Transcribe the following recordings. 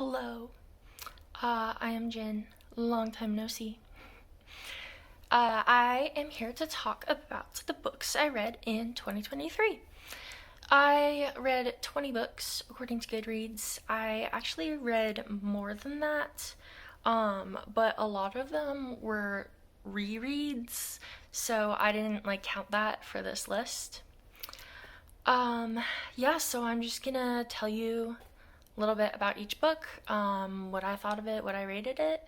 Hello, I am Jin. Long time no see. I am here to talk about the books I read in 2023. I read 20 books according to Goodreads. I actually read more than that, but a lot of them were rereads, so I didn't count that for this list. Yeah, so I'm just gonna tell you a little bit about each book, what I thought of it, what I rated it,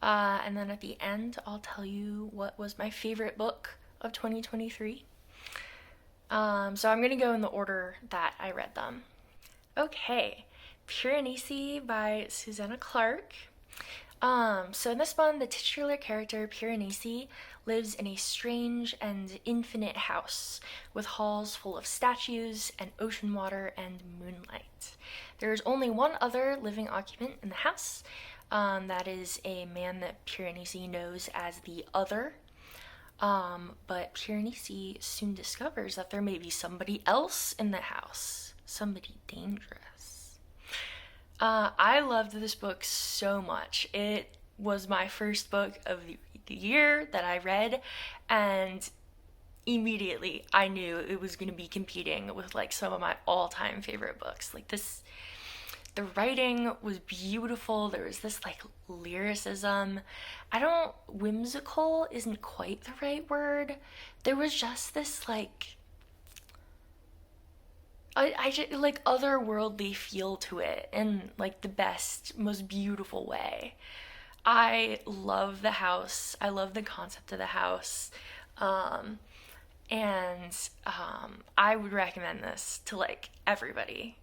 and then at the end, I'll tell you what was my favorite book of 2023. So I'm gonna go in the order that I read them. Okay, Piranesi by Susanna Clark. So in this one, the titular character, Piranesi, lives in a strange and infinite house with halls full of statues and ocean water and moonlight. There is only one other living occupant in the house. That is a man that Piranesi knows as the Other. But Piranesi soon discovers that there may be somebody else in the house, somebody dangerous. I loved this book so much. It was my first book of the year that I read, and immediately I knew it was going to be competing with some of my all-time favorite books. The writing was beautiful. There was this lyricism. Whimsical isn't quite the right word. There was just this I just otherworldly feel to it in the best, most beautiful way. I love the house. I love the concept of the house. And I would recommend this to everybody.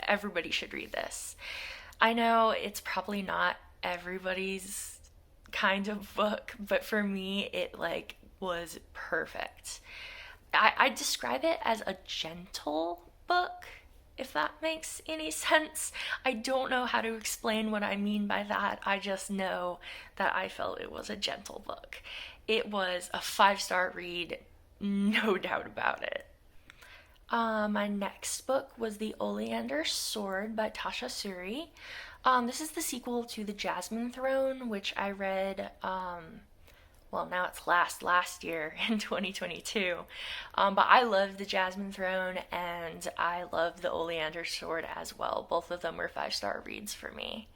Everybody should read this. I know it's probably not everybody's kind of book, but for me it was perfect. I describe it as a gentle book, if that makes any sense. I don't know how to explain what I mean by that. I just know that I felt it was a gentle book. It was a 5-star read, no doubt about it. My next book was The Oleander Sword by Tasha Suri. This is the sequel to The Jasmine Throne, which I read, now it's last year in 2022. But I loved The Jasmine Throne and I loved The Oleander Sword as well. Both of them were 5-star reads for me.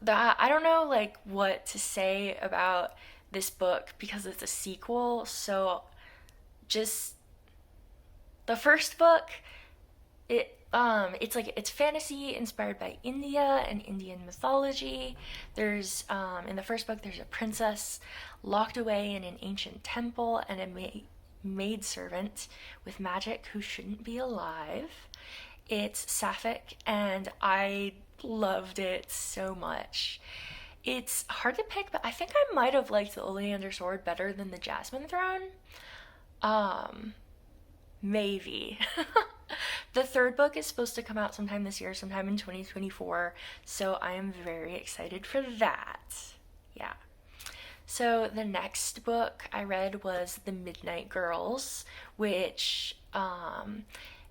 I don't know what to say about this book because it's a sequel, so just the first book, it's fantasy inspired by India and Indian mythology. There's in the first book there's a princess locked away in an ancient temple and a maid servant with magic who shouldn't be alive. It's sapphic and I loved it so much. It's hard to pick, but I think I might have liked the Oleander Sword better than the Jasmine Throne. Maybe. The third book is supposed to come out sometime this year, sometime in 2024, so I am very excited for that. Yeah. So the next book I read was The Midnight Girls, which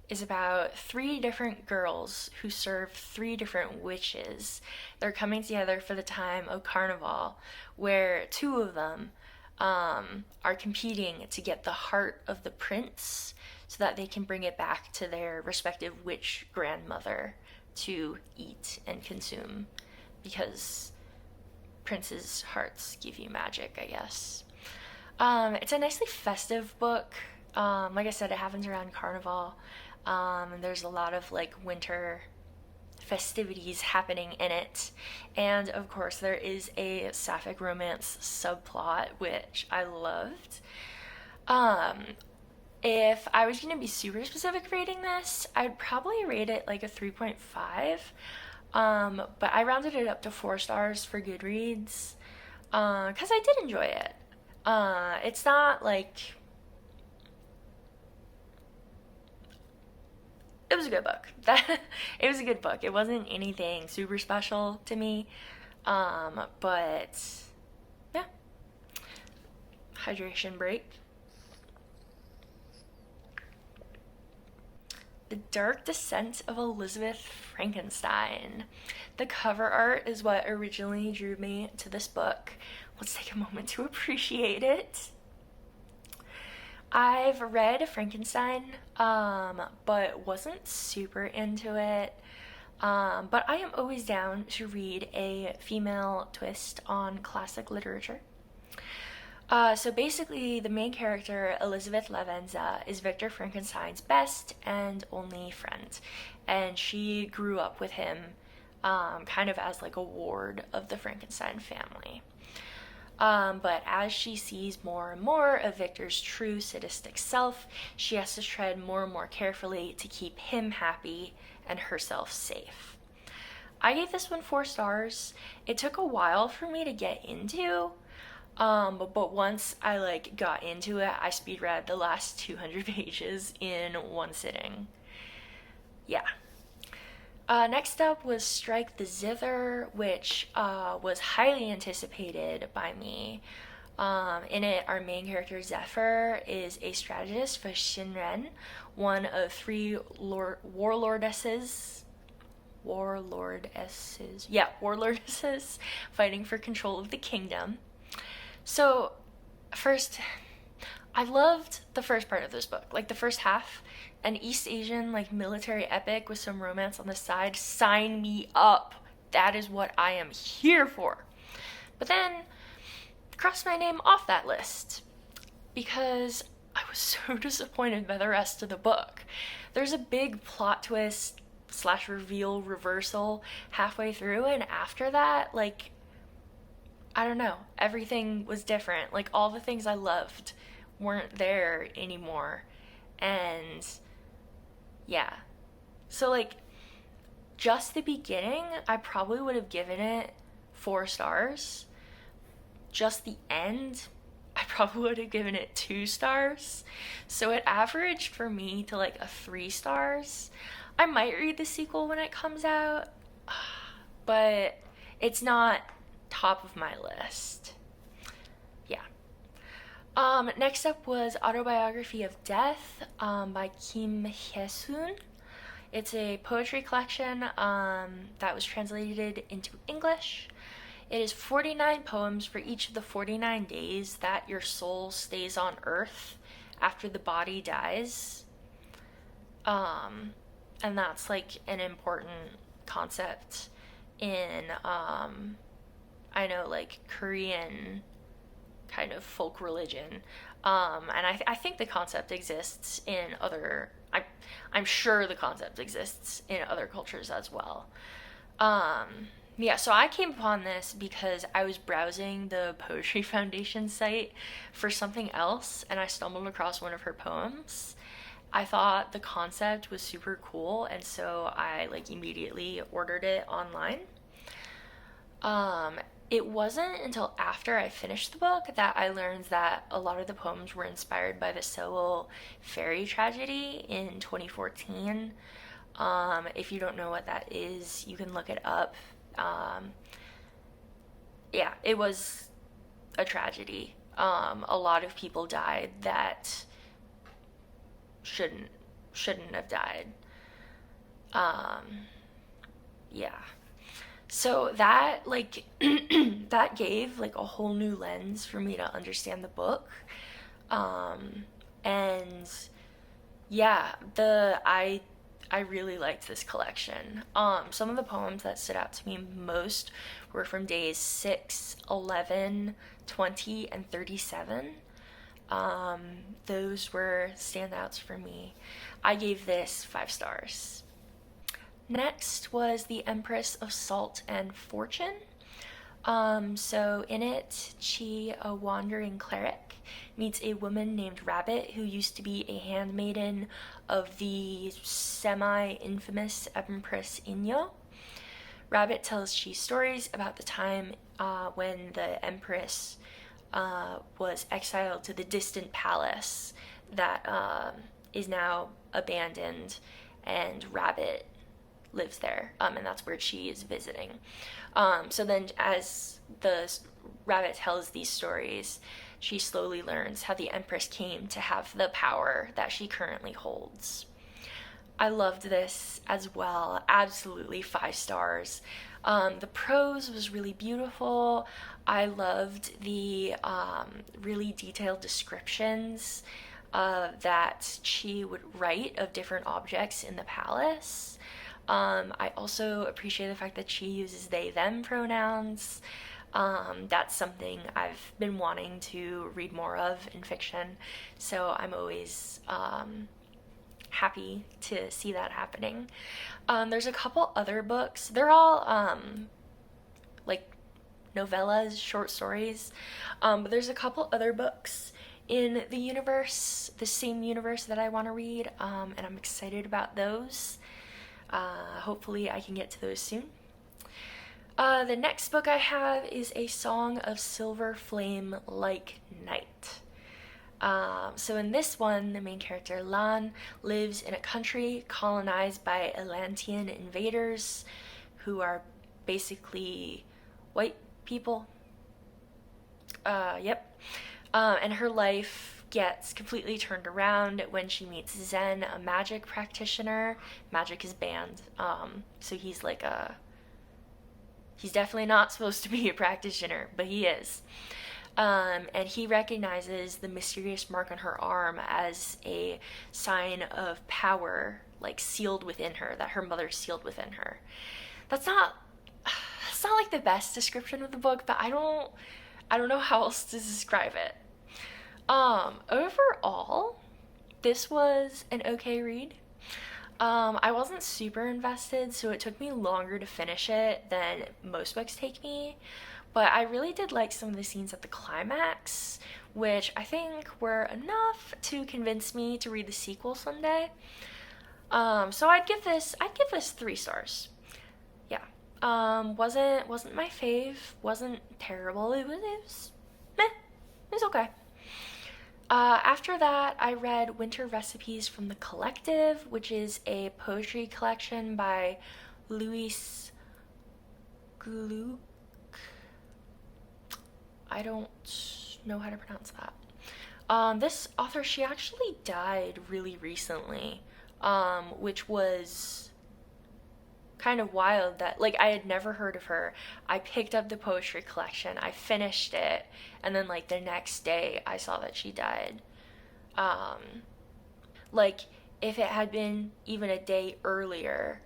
is about 3 different girls who serve 3 different witches. They're coming together for the time of Carnival, where 2 of them are competing to get the heart of the prince so that they can bring it back to their respective witch grandmother to eat and consume, because princes' hearts give you magic, I guess. It's a nicely festive book. Like I said, it happens around Carnival, and there's a lot of winter festivities happening in it. And of course, there is a sapphic romance subplot, which I loved. If I was going to be super specific rating this, I'd probably rate it a 3.5. But I rounded it up to 4 stars for Goodreads, because I did enjoy it. It's not it was a good book. It was a good book. It wasn't anything super special to me, but yeah. Hydration break. The Dark Descent of Elizabeth Frankenstein. The cover art is what originally drew me to this book. Let's take a moment to appreciate it. I've read Frankenstein, but wasn't super into it. But I am always down to read a female twist on classic literature. So basically, the main character, Elizabeth Lavenza, is Victor Frankenstein's best and only friend. And she grew up with him kind of as like a ward of the Frankenstein family. But as she sees more and more of Victor's true sadistic self, she has to tread more and more carefully to keep him happy and herself safe. I gave this one 4 stars. It took a while for me to get into, but once I got into it, I speed read the last 200 pages in one sitting. Yeah. Next up was Strike the Zither, which was highly anticipated by me. In it, our main character, Zephyr, is a strategist for Shinren, one of 3 warlordesses, fighting for control of the kingdom. So, first, I loved the first part of this book, the first half. An East Asian, military epic with some romance on the side. Sign me up. That is what I am here for. But then, crossed my name off that list because I was so disappointed by the rest of the book. There's a big plot twist / reveal reversal halfway through, and after that, I don't know, everything was different. All the things I loved weren't there anymore. And yeah. So just the beginning, I probably would have given it 4 stars. Just the end, I probably would have given it 2 stars. So it averaged for me to a 3 stars. I might read the sequel when it comes out, but it's not top of my list. Yeah. Next up was Autobiography of Death by Kim Hye-sun. It's a poetry collection that was translated into English. It is 49 poems for each of the 49 days that your soul stays on Earth after the body dies. And that's an important concept in I know Korean kind of folk religion, and I think the concept exists in other. I'm sure the concept exists in other cultures as well. Yeah, so I came upon this because I was browsing the Poetry Foundation site for something else, and I stumbled across one of her poems. I thought the concept was super cool, and so I immediately ordered it online. It wasn't until after I finished the book that I learned that a lot of the poems were inspired by the Sewell ferry tragedy in 2014. If you don't know what that is, you can look it up. Yeah, it was a tragedy. A lot of people died that shouldn't have died. Yeah. So that that gave a whole new lens for me to understand the book. And yeah, I really liked this collection. Some of the poems that stood out to me most were from days 6, 11, 20, and 37. Those were standouts for me. I gave this 5 stars. Next was The Empress of Salt and Fortune. So in it, Chi, a wandering cleric, meets a woman named Rabbit who used to be a handmaiden of the semi-infamous Empress Inyo. Rabbit tells Chi stories about the time when the Empress was exiled to the distant palace that is now abandoned, and Rabbit lives there, and that's where she is visiting. So then as the Rabbit tells these stories, she slowly learns how the Empress came to have the power that she currently holds. I loved this as well. Absolutely 5 stars. The prose was really beautiful. I loved the really detailed descriptions that she would write of different objects in the palace. I also appreciate the fact that she uses they them pronouns. That's something I've been wanting to read more of in fiction, so I'm always happy to see that happening. There's a couple other books. They're all like novellas, short stories. But there's a couple other books in the universe, the same universe that I want to read, and I'm excited about those. Hopefully, I can get to those soon. The next book I have is A Song of Silver Flame Like Night. So in this one, the main character, Lan, lives in a country colonized by Atlantean invaders who are basically white people. Yep. And her life gets completely turned around when she meets Zen, a magic practitioner. Magic is banned. So he's like he's definitely not supposed to be a practitioner, but he is. And he recognizes the mysterious mark on her arm as a sign of power, like sealed within her, that her mother sealed within her. That's not like the best description of the book, but I don't know how else to describe it. Overall, this was an okay read. I wasn't super invested, so it took me longer to finish it than most books take me. But I really did like some of the scenes at the climax, which I think were enough to convince me to read the sequel someday. So I'd give this 3 stars. Yeah. Wasn't my fave. Wasn't terrible. It was meh. It was okay. After that, I read Winter Recipes from the Collective, which is a poetry collection by Louise Gluck. I don't know how to pronounce that. This author, she actually died really recently, which was kind of wild that, like, I had never heard of her. I picked up the poetry collection, I finished it, and then, like, the next day I saw that she died. Like, if it had been even a day earlier,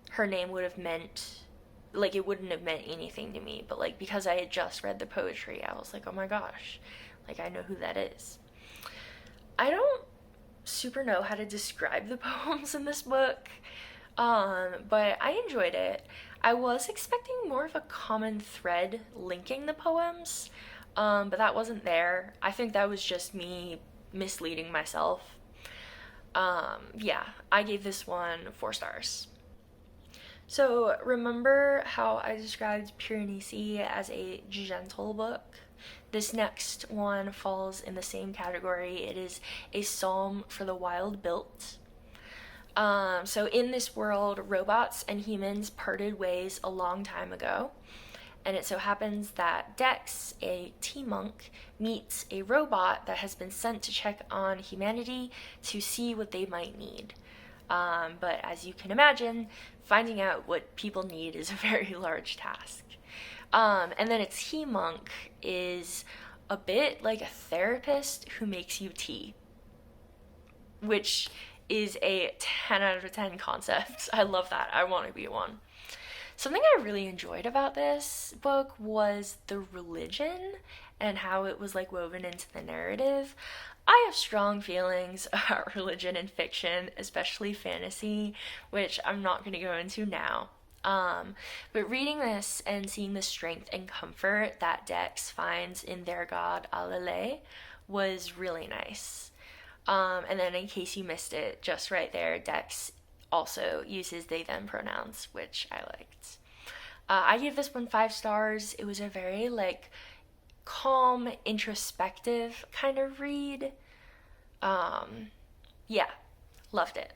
her name would have meant, like, it wouldn't have meant anything to me, but, like, because I had just read the poetry, I was like, oh my gosh, like, I know who that is. I don't super know how to describe the poems in this book, but I enjoyed it. I was expecting more of a common thread linking the poems, but that wasn't there. I think that was just me misleading myself. Yeah, I gave this one 4 stars. So remember how I described Piranesi as a gentle book? This next one falls in the same category. It is a psalm for the wild built. So in this world, robots and humans parted ways a long time ago. And it so happens that Dex, a T-monk, meets a robot that has been sent to check on humanity to see what they might need. But as you can imagine, finding out what people need is a very large task. And then a T-monk is a bit like a therapist who makes you tea, which is a 10 out of 10 concept. I love that. I want to be one. Something I really enjoyed about this book was the religion and how it was like woven into the narrative. I have strong feelings about religion in fiction, especially fantasy, which I'm not going to go into now. But reading this and seeing the strength and comfort that Dex finds in their god Alele was really nice. And then in case you missed it, just right there, Dex also uses they them pronouns, which I liked. I gave this one 5 stars. It was a very like calm, introspective kind of read. Yeah, loved it.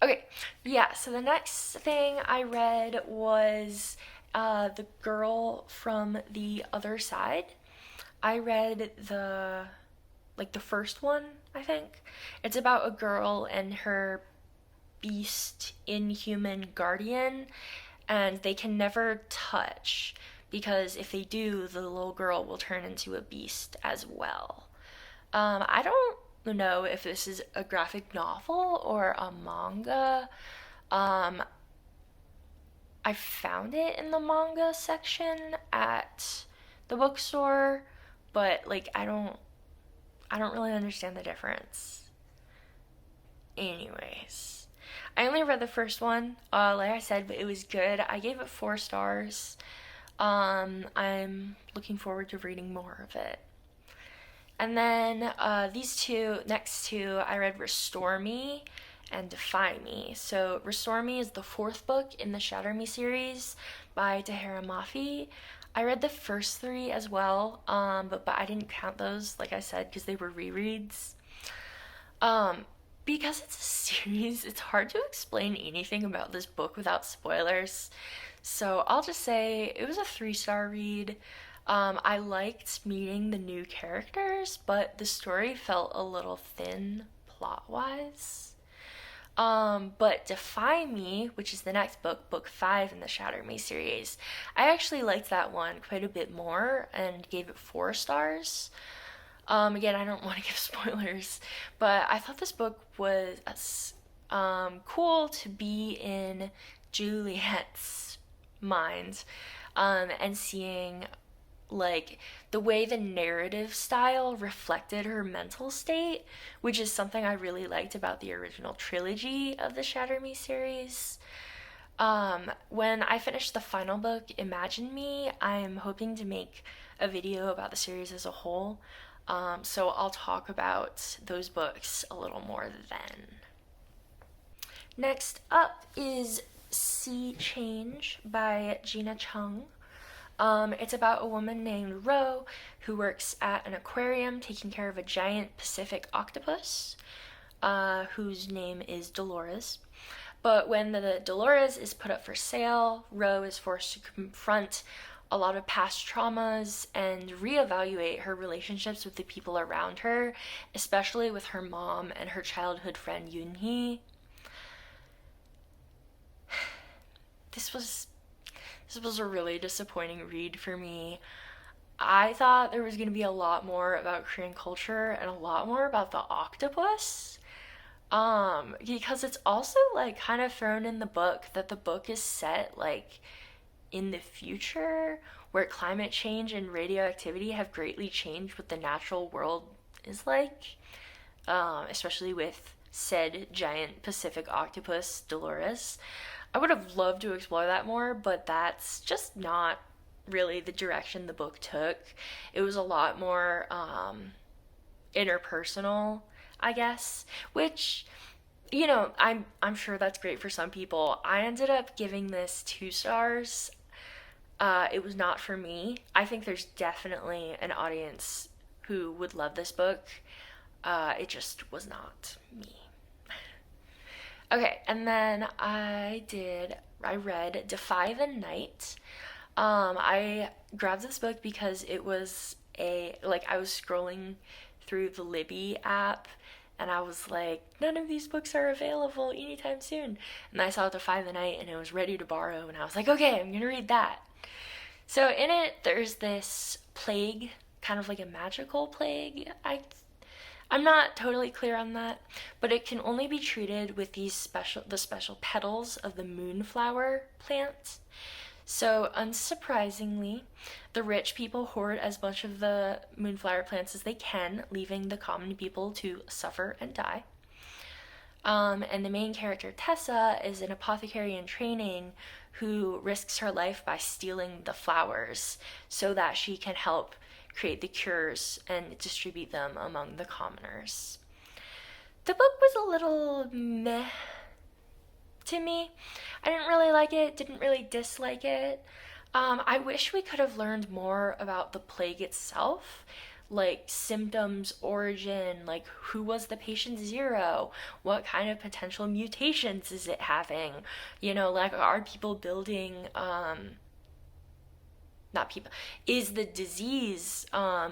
Okay, yeah, so the next thing I read was The Girl from the Other Side. I read the like the first one, I think. It's about a girl and her beast inhuman guardian, and they can never touch because if they do, the little girl will turn into a beast as well. I don't know if this is a graphic novel or a manga. Um, I found it in the manga section at the bookstore, but like I don't really understand the difference. Anyways, I only read the first one, like I said, but it was good. I gave it 4 stars. I'm looking forward to reading more of it. And then these next two, I read Restore Me and Defy Me. So Restore Me is the 4th book in the Shatter Me series by Tahereh Mafi. I read the first 3 as well, but I didn't count those, like I said, because they were rereads. Because it's a series, it's hard to explain anything about this book without spoilers. So I'll just say it was a 3-star read. I liked meeting the new characters, but the story felt a little thin plot-wise. But Defy Me, which is the next book, book 5 in the Shatter Me series, I actually liked that one quite a bit more and gave it 4 stars. Again, I don't want to give spoilers, but I thought this book was cool to be in Juliet's mind, and seeing like the way the narrative style reflected her mental state, which is something I really liked about the original trilogy of the Shatter Me series. When I finish the final book, Imagine Me, I'm hoping to make a video about the series as a whole. So I'll talk about those books a little more then. Next up is Sea Change by Gina Chung. It's about a woman named Ro who works at an aquarium taking care of a giant Pacific octopus, whose name is Dolores. But when the Dolores is put up for sale, Ro is forced to confront a lot of past traumas and reevaluate her relationships with the people around her, especially with her mom and her childhood friend Yoonhee. This was a really disappointing read for me. I thought there was going to be a lot more about Korean culture and a lot more about the octopus. Because it's also like kind of thrown in the book that the book is set like in the future where climate change and radioactivity have greatly changed what the natural world is like, especially with said giant Pacific octopus, Dolores. I would have loved to explore that more, but that's just not really the direction the book took. It was a lot more interpersonal, I guess, which I'm sure that's great for some people. I ended up giving this 2 stars. It was not for me. I think there's definitely an audience who would love this book. It just was not me. Okay, and then I read Defy the Night. I grabbed this book because it was I was scrolling through the Libby app and I was like, none of these books are available anytime soon. And I saw Defy the Night and it was ready to borrow and I was like, okay, I'm gonna read that. So in it, there's this plague, kind of like a magical plague. I'm not totally clear on that, but it can only be treated with the special petals of the moonflower plant. So unsurprisingly, the rich people hoard as much of the moonflower plants as they can, leaving the common people to suffer and die. And the main character, Tessa, is an apothecary in training who risks her life by stealing the flowers so that she can help create the cures and distribute them among the commoners. The book was a little meh to me. I didn't really like it, didn't really dislike it. I wish we could have learned more about the plague itself, like symptoms, origin, like who was the patient 0, what kind of potential mutations is it having, like are people building not people, is the disease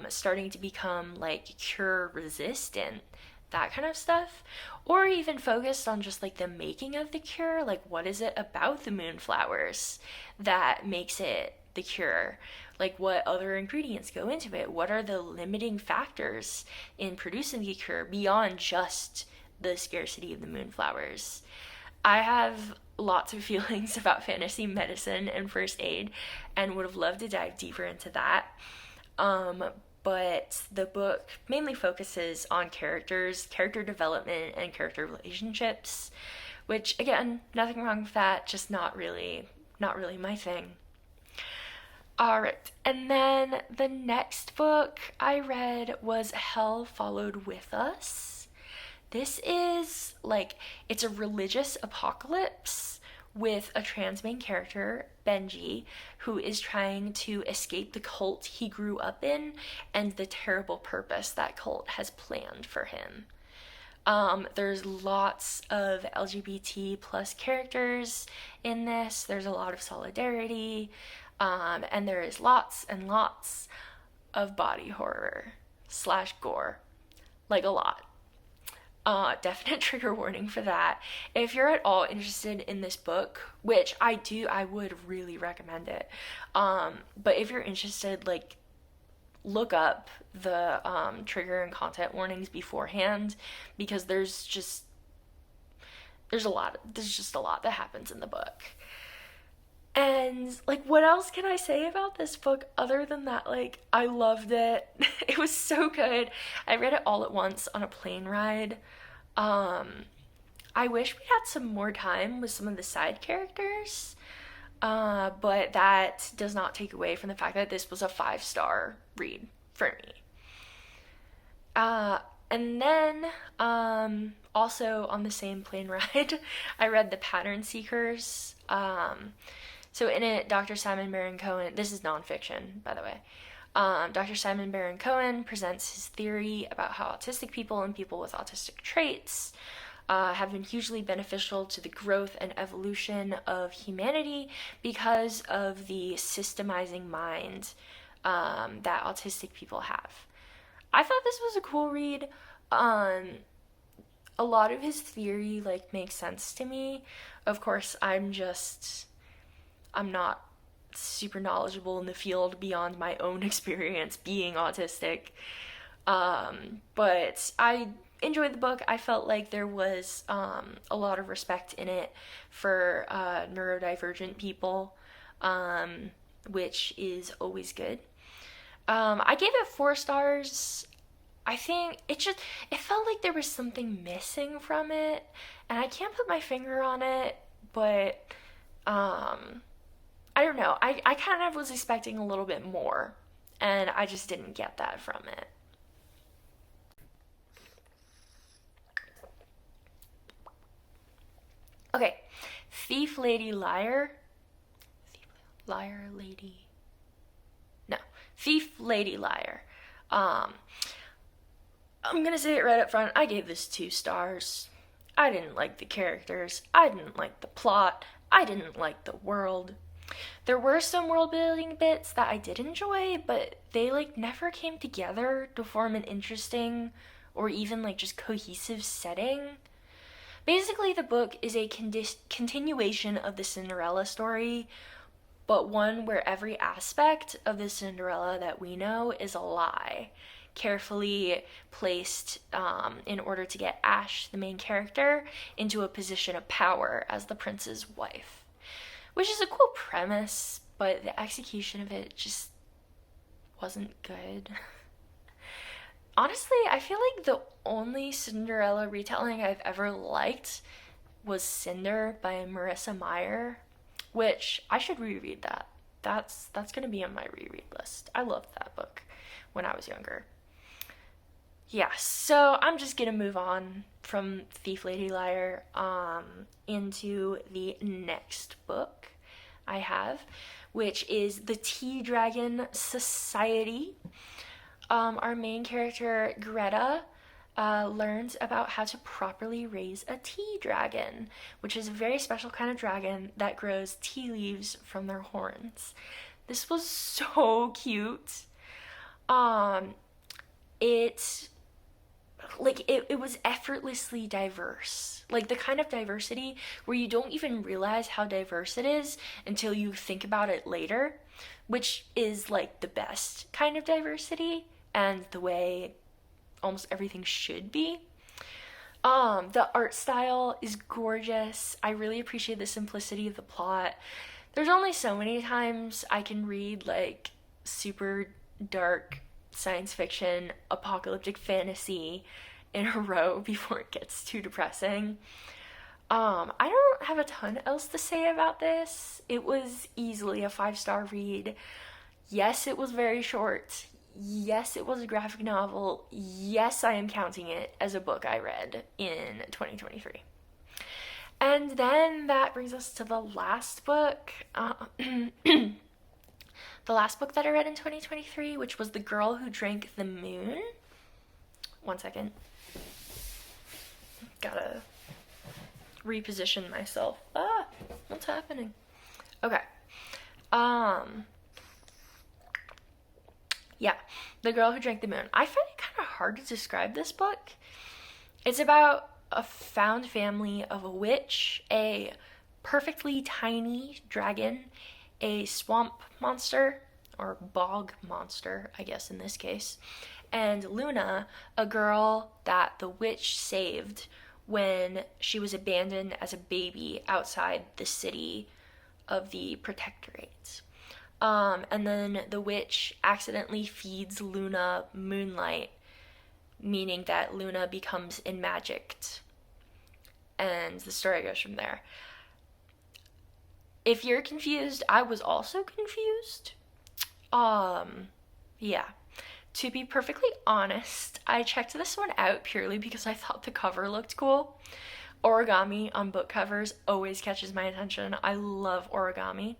starting to become like cure resistant, that kind of stuff, or even focused on just like the making of the cure, like what is it about the moonflowers that makes it the cure, like what other ingredients go into it, what are the limiting factors in producing the cure beyond just the scarcity of the moonflowers. I have lots of feelings about fantasy medicine and first aid and would have loved to dive deeper into that. Um, but the book mainly focuses on characters, character development, and character relationships, which again, nothing wrong with that, just not really my thing. All right. And then the next book I read was Hell Followed With Us. This is like, it's a religious apocalypse with a trans main character, Benji, who is trying to escape the cult he grew up in and the terrible purpose that cult has planned for him. There's lots of LGBT plus characters in this. There's a lot of solidarity, and there is lots and lots of body horror slash gore, like a lot. Definite trigger warning for that. If you're at all interested in this book, which I would really recommend it. But if you're interested, like, look up the trigger and content warnings beforehand, because there's just a lot that happens in the book. And like, what else can I say about this book other than that? Like, I loved it. It was so good. I read it all at once on a plane ride. Um, I wish we had some more time with some of the side characters, but that does not take away from the fact that this was a 5-star read for me. And then, also on the same plane ride, I read The Pattern Seekers. So in it, Dr. Simon Baron Cohen, this is nonfiction, by the way. Dr. Simon Baron Cohen presents his theory about how autistic people and people with autistic traits have been hugely beneficial to the growth and evolution of humanity because of the systemizing mind that autistic people have. I thought this was a cool read. A lot of his theory like makes sense to me. Of course, I'm not super knowledgeable in the field beyond my own experience being autistic. But I enjoyed the book. I felt like there was a lot of respect in it for neurodivergent people, which is always good. I gave it 4 stars. I think it felt like there was something missing from it, and I can't put my finger on it, but I don't know. I kind of was expecting a little bit more, and I just didn't get that from it. Okay, Thief Lady Liar. Thief, Liar Lady. No, Thief Lady Liar. Um, I'm gonna say it right up front. I gave this 2 stars. I didn't like the characters. I didn't like the plot. I didn't like the world. There were some world building bits that I did enjoy, but they like never came together to form an interesting or even like just cohesive setting. Basically, the book is a continuation of the Cinderella story, but one where every aspect of the Cinderella that we know is a lie, carefully placed in order to get Ash, the main character, into a position of power as the prince's wife. Which is a cool premise, but the execution of it just wasn't good. Honestly, I feel like the only Cinderella retelling I've ever liked was Cinder by Marissa Meyer, which I should reread that. That's gonna be on my reread list. I loved that book when I was younger. Yeah, so I'm just gonna move on from Thief Lady Liar into the next book I have, which is The Tea Dragon Society. Our main character, Greta, learns about how to properly raise a tea dragon, which is a very special kind of dragon that grows tea leaves from their horns. This was so cute. Um, it it was effortlessly diverse. Like the kind of diversity where you don't even realize how diverse it is until you think about it later, which is like the best kind of diversity and the way almost everything should be. The art style is gorgeous. I really appreciate the simplicity of the plot. There's only so many times I can read like super dark science fiction, apocalyptic fantasy in a row before it gets too depressing. I don't have a ton else to say about this. It was easily a 5-star read. Yes, it was very short. Yes, it was a graphic novel. Yes, I am counting it as a book I read in 2023. And then that brings us to the last book. The last book that I read in 2023, which was The Girl Who Drank the Moon. One second. Gotta reposition myself. What's happening? Okay. Yeah, The Girl Who Drank the Moon. I find it kind of hard to describe this book. It's about a found family of a witch, a perfectly tiny dragon, a swamp monster, or bog monster, I guess in this case, and Luna, a girl that the witch saved when she was abandoned as a baby outside the city of the Protectorate. And then the witch accidentally feeds Luna moonlight, meaning that Luna becomes enmagicked. And the story goes from there. If you're confused, I was also confused. Yeah. To be perfectly honest, I checked this one out purely because I thought the cover looked cool. Origami on book covers always catches my attention. I love origami.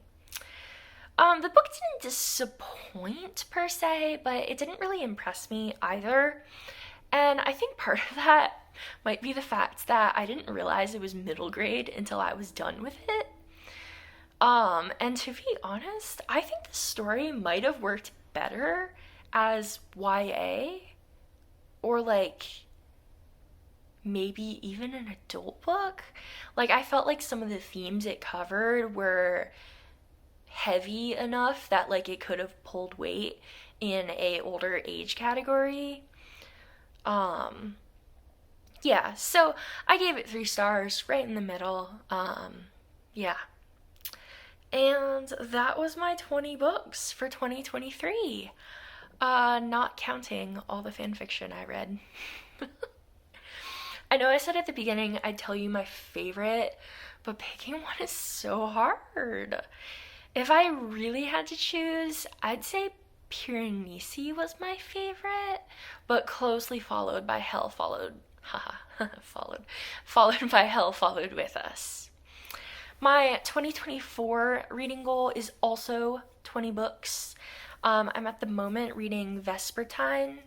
The book didn't disappoint per se, but it didn't really impress me either. And I think part of that might be the fact that I didn't realize it was middle grade until I was done with it. And to be honest, I think the story might have worked better as YA or like maybe even an adult book. Like I felt like some of the themes it covered were heavy enough that like it could have pulled weight in a older age category. Yeah, so I gave it 3 stars, right in the middle. Yeah. And that was my 20 books for 2023. Not counting all the fan fiction I read. I know I said at the beginning I'd tell you my favorite, but picking one is so hard. If I really had to choose, I'd say Piranesi was my favorite, but closely followed by Hell Followed. Haha, followed by Hell Followed With Us. My 2024 reading goal is also 20 books. I'm at the moment reading Vespertine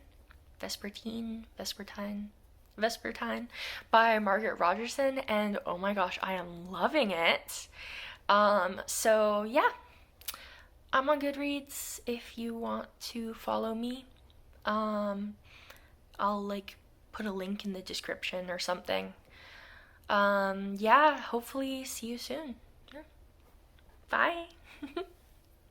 by Margaret Rogerson, and oh my gosh, I am loving it. So yeah, I'm on Goodreads if you want to follow me. I'll like put a link in the description or something. Yeah, hopefully see you soon. Yeah. Bye.